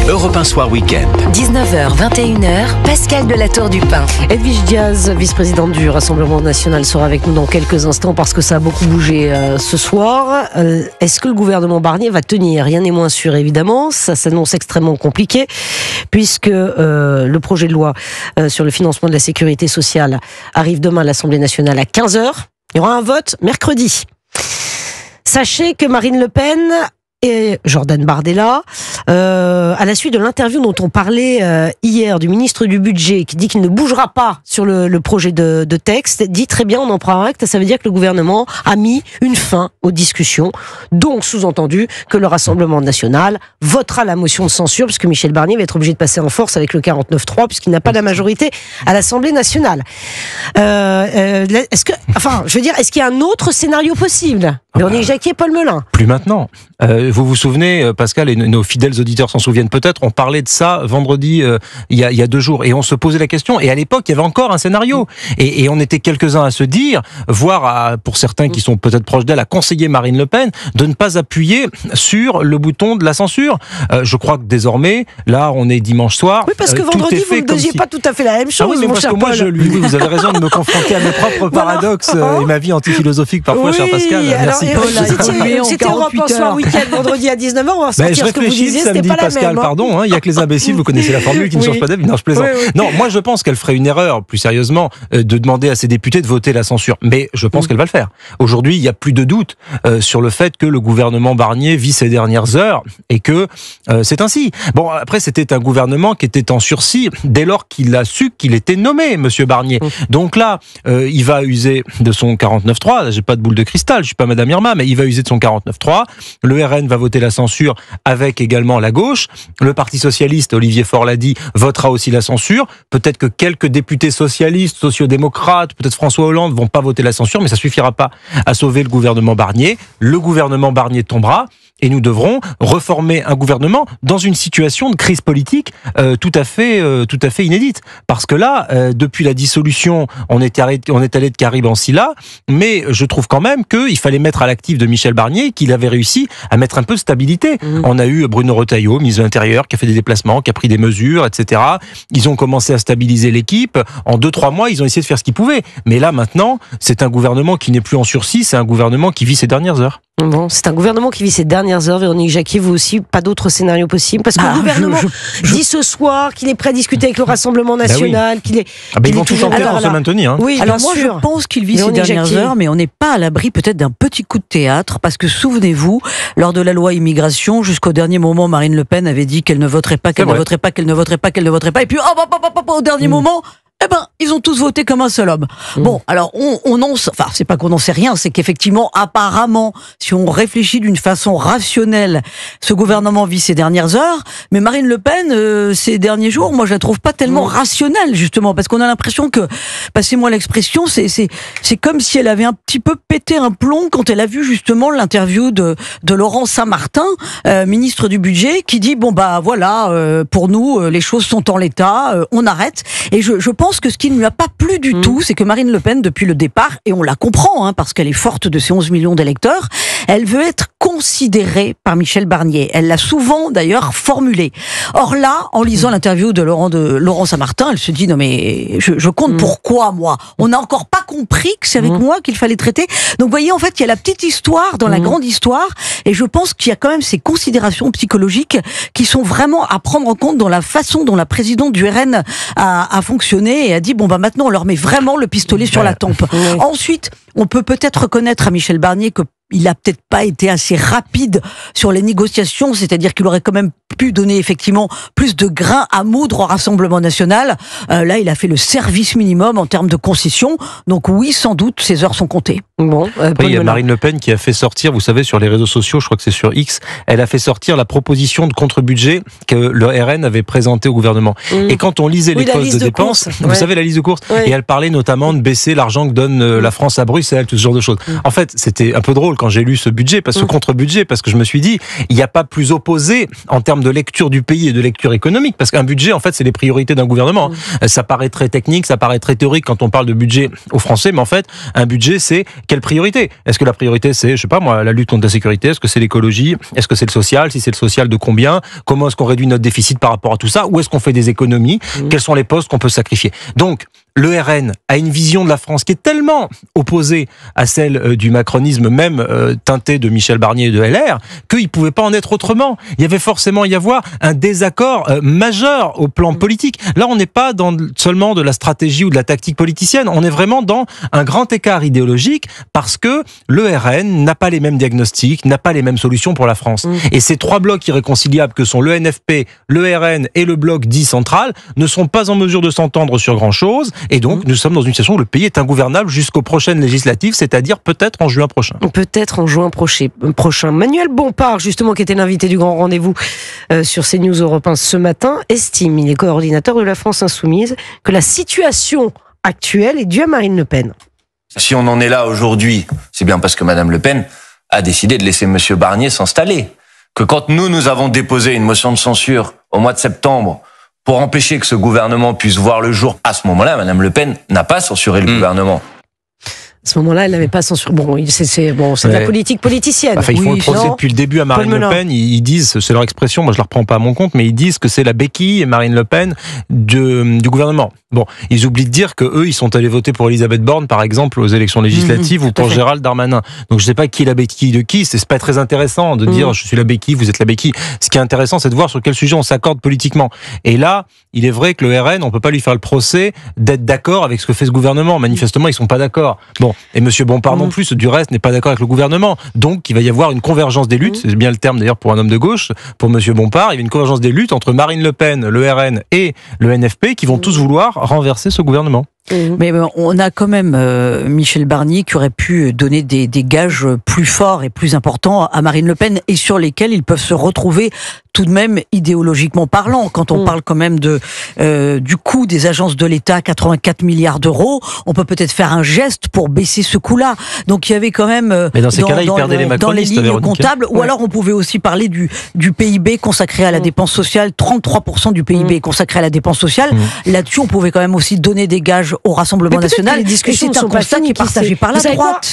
Europe 1 Soir Week-end. 19h, 21h, Pascal de la Tour du Pin. Edwige Diaz, vice-présidente du Rassemblement National, sera avec nous dans quelques instants parce que ça a beaucoup bougé ce soir. Est-ce que le gouvernement Barnier va tenir ? Rien n'est moins sûr, évidemment. Ça s'annonce extrêmement compliqué puisque le projet de loi sur le financement de la sécurité sociale arrive demain à l'Assemblée nationale à 15h. Il y aura un vote mercredi. Sachez que Marine Le Pen et Jordan Bardella, à la suite de l'interview dont on parlait hier du ministre du Budget, qui dit qu'il ne bougera pas sur le projet de texte, dit très bien, on en prend acte, ça veut dire que le gouvernement a mis une fin aux discussions, donc sous-entendu que le Rassemblement National votera la motion de censure, puisque Michel Barnier va être obligé de passer en force avec le 49.3, puisqu'il n'a pas la majorité à l'Assemblée nationale. Est-ce qu'il y a un autre scénario possible ? Véronique Jacquier et Paul Melun. Plus maintenant. Vous vous souvenez, Pascal, et nos fidèles auditeurs s'en souviennent peut-être, on parlait de ça vendredi, il y a 2 jours, et on se posait la question, et à l'époque, il y avait encore un scénario. Et on était quelques-uns à se dire, voire pour certains qui sont peut-être proches d'elle, à conseiller Marine Le Pen, de ne pas appuyer sur le bouton de la censure. Je crois que désormais, là, on est dimanche soir. Oui, parce que vendredi, vous ne disiez pas tout à fait la même chose, ah oui, mais mon parce cher que moi, Paul. vous avez raison de me confronter à mes propres paradoxes et ma vie anti-philosophique parfois, cher Pascal. Merci. C'était Europe 1 Soir Week-end, vendredi à 19h, on va sortir ce que vous disiez, c'était pas la Pascal, même. pardon, il y a que les imbéciles, vous connaissez la formule qui ne change pas d'avis. Non, je plaisante. Oui. Non, moi je pense qu'elle ferait une erreur, plus sérieusement, de demander à ses députés de voter la censure. Mais je pense qu'elle va le faire. Aujourd'hui, il n'y a plus de doute sur le fait que le gouvernement Barnier vit ses dernières heures et que c'est ainsi. Bon, après, c'était un gouvernement qui était en sursis dès lors qu'il a su qu'il était nommé, monsieur Barnier. Donc là, il va user de son 49.3. J'ai pas de boule de cristal, je suis pas Madame Irma, mais il va user de son 49.3. Le RN va voter la censure avec également la gauche. Le Parti socialiste, Olivier Faure l'a dit, votera aussi la censure. Peut-être que quelques députés socialistes, sociodémocrates, peut-être François Hollande vont pas voter la censure, mais ça suffira pas à sauver le gouvernement Barnier. Le gouvernement Barnier tombera et nous devrons reformer un gouvernement dans une situation de crise politique tout à fait inédite. Parce que là, depuis la dissolution, on est allé de Carib en Scylla, mais je trouve quand même qu'il fallait mettre à l'actif de Michel Barnier qu'il avait réussi à mettre un peu de stabilité. On a eu Bruno Retailleau, ministre de l'Intérieur, qui a fait des déplacements, qui a pris des mesures, etc. Ils ont commencé à stabiliser l'équipe. En 2-3 mois, ils ont essayé de faire ce qu'ils pouvaient. Mais là, maintenant, c'est un gouvernement qui n'est plus en sursis, c'est un gouvernement qui vit ses dernières heures. Bon, c'est un gouvernement qui vit ses dernières heures. Véronique Jacquier, vous aussi, pas d'autre scénario possible. Parce que le gouvernement dit ce soir qu'il est prêt à discuter avec le Rassemblement National, qu'il est... ils vont tout tenter pour se maintenir. Oui, alors moi, je pense qu'il vit ses dernières heures, mais on n'est pas à l'abri peut-être d'un petit coup de théâtre, parce que souvenez-vous, lors de la loi immigration, jusqu'au dernier moment, Marine Le Pen avait dit qu'elle ne voterait pas, qu'elle ne voterait pas, qu'elle ne voterait pas, qu'elle ne voterait pas, et puis au dernier moment... ils ont tous voté comme un seul homme. Bon, alors, c'est pas qu'on n'en sait rien, c'est qu'effectivement, apparemment, si on réfléchit d'une façon rationnelle, ce gouvernement vit ses dernières heures, mais Marine Le Pen, ces derniers jours, moi, je la trouve pas tellement rationnelle, justement, parce qu'on a l'impression que, passez-moi l'expression, c'est comme si elle avait un petit peu pété un plomb quand elle a vu, justement, l'interview de Laurent Saint-Martin, ministre du Budget, qui dit, pour nous, les choses sont en l'état, on arrête. Et je pense que ce qui ne lui a pas plu du tout, c'est que Marine Le Pen, depuis le départ, et on la comprend, parce qu'elle est forte de ses 11 millions d'électeurs, elle veut être considérée par Michel Barnier. Elle l'a souvent, d'ailleurs, formulé. Or là, en lisant l'interview de Laurent Saint-Martin, elle se dit, non mais, je compte pourquoi, moi? On n'a encore pas compris que c'est avec moi qu'il fallait traiter. Donc, vous voyez, en fait, il y a la petite histoire dans la grande histoire, et je pense qu'il y a quand même ces considérations psychologiques qui sont vraiment à prendre en compte dans la façon dont la présidente du RN a fonctionné et a dit, maintenant, on leur met vraiment le pistolet sur la tempe. Ensuite, on peut peut-être reconnaître à Michel Barnier que il a peut-être pas été assez rapide sur les négociations, c'est-à-dire qu'il aurait quand même pu donner effectivement plus de grains à moudre au Rassemblement National. Là, il a fait le service minimum en termes de concessions. Donc oui, sans doute, ses heures sont comptées. Bon, il y a Marine Le Pen qui a fait sortir, vous savez, sur les réseaux sociaux, je crois que c'est sur X, elle a fait sortir la proposition de contre-budget que le RN avait présentée au gouvernement. Et quand on lisait les postes de dépenses, vous savez, la liste de courses, et elle parlait notamment de baisser l'argent que donne la France à Bruxelles. Bruxelles, tout ce genre de choses. En fait, c'était un peu drôle quand j'ai lu ce budget, ce contre-budget, parce que je me suis dit, il n'y a pas plus opposé en termes de lecture du pays et de lecture économique, parce qu'un budget, en fait, c'est les priorités d'un gouvernement. Ça paraît très technique, ça paraît très théorique quand on parle de budget aux Français, mais en fait, un budget, c'est quelle priorité? Est-ce que la priorité, c'est, je sais pas moi, la lutte contre la sécurité? Est-ce que c'est l'écologie? Est-ce que c'est le social? Si c'est le social, de combien? Comment est-ce qu'on réduit notre déficit par rapport à tout ça? Où est-ce qu'on fait des économies? Quels sont les postes qu'on peut sacrifier? Donc, le RN a une vision de la France qui est tellement opposée à celle du macronisme, même teinté de Michel Barnier et de LR, qu'il ne pouvait pas en être autrement. Il y avait forcément y avoir un désaccord majeur au plan politique. Là, on n'est pas dans seulement de la stratégie ou de la tactique politicienne, on est vraiment dans un grand écart idéologique parce que le RN n'a pas les mêmes diagnostics, n'a pas les mêmes solutions pour la France. Et ces trois blocs irréconciliables que sont le NFP, le RN et le bloc dit central ne sont pas en mesure de s'entendre sur grand-chose. Et donc, nous sommes dans une situation où le pays est ingouvernable jusqu'aux prochaines législatives, c'est-à-dire peut-être en juin prochain. Peut-être en juin prochain. Manuel Bompard, justement, qui était l'invité du grand rendez-vous sur CNews Europe 1 ce matin, estime, il est coordinateur de la France Insoumise, que la situation actuelle est due à Marine Le Pen. Si on en est là aujourd'hui, c'est bien parce que Madame Le Pen a décidé de laisser Monsieur Barnier s'installer. Que quand nous avons déposé une motion de censure au mois de septembre, pour empêcher que ce gouvernement puisse voir le jour, à ce moment-là, Madame Le Pen n'a pas censuré le gouvernement. À ce moment-là, elle n'avait pas censuré. Bon, c'est de la politique politicienne. Enfin, ils font le procès depuis le début à Marine Le Pen. Ils disent, c'est leur expression, moi je la reprends pas à mon compte, mais ils disent que c'est la béquille et Marine Le Pen du gouvernement. Bon, ils oublient de dire que eux, ils sont allés voter pour Elisabeth Borne, par exemple, aux élections législatives ou pour Gérald Darmanin. Donc je sais pas qui est la béquille de qui. C'est pas très intéressant de dire je suis la béquille, vous êtes la béquille. Ce qui est intéressant, c'est de voir sur quel sujet on s'accorde politiquement. Et là, il est vrai que le RN, on peut pas lui faire le procès d'être d'accord avec ce que fait ce gouvernement. Manifestement, ils sont pas d'accord. Bon. Et Monsieur Bompard non plus, du reste, n'est pas d'accord avec le gouvernement. Donc, il va y avoir une convergence des luttes. C'est bien le terme d'ailleurs pour un homme de gauche. Pour Monsieur Bompard, il y a une convergence des luttes entre Marine Le Pen, le RN et le NFP qui vont tous vouloir renverser ce gouvernement. Mais on a quand même Michel Barnier qui aurait pu donner des gages plus forts et plus importants à Marine Le Pen et sur lesquels ils peuvent se retrouver tout de même idéologiquement parlant. Quand on parle quand même du coût des agences de l'État, 84 milliards d'euros, on peut peut-être faire un geste pour baisser ce coût-là. Donc il y avait quand même mais dans ces cas-là, ils perdaient les macronistes, dans les lignes comptables, ou alors on pouvait aussi parler du PIB consacré à la dépense sociale. 33% du PIB consacré à la dépense sociale. Là-dessus, on pouvait quand même aussi donner des gages au Rassemblement national. Les discussions et c'est un constat qui est partagé par la droite.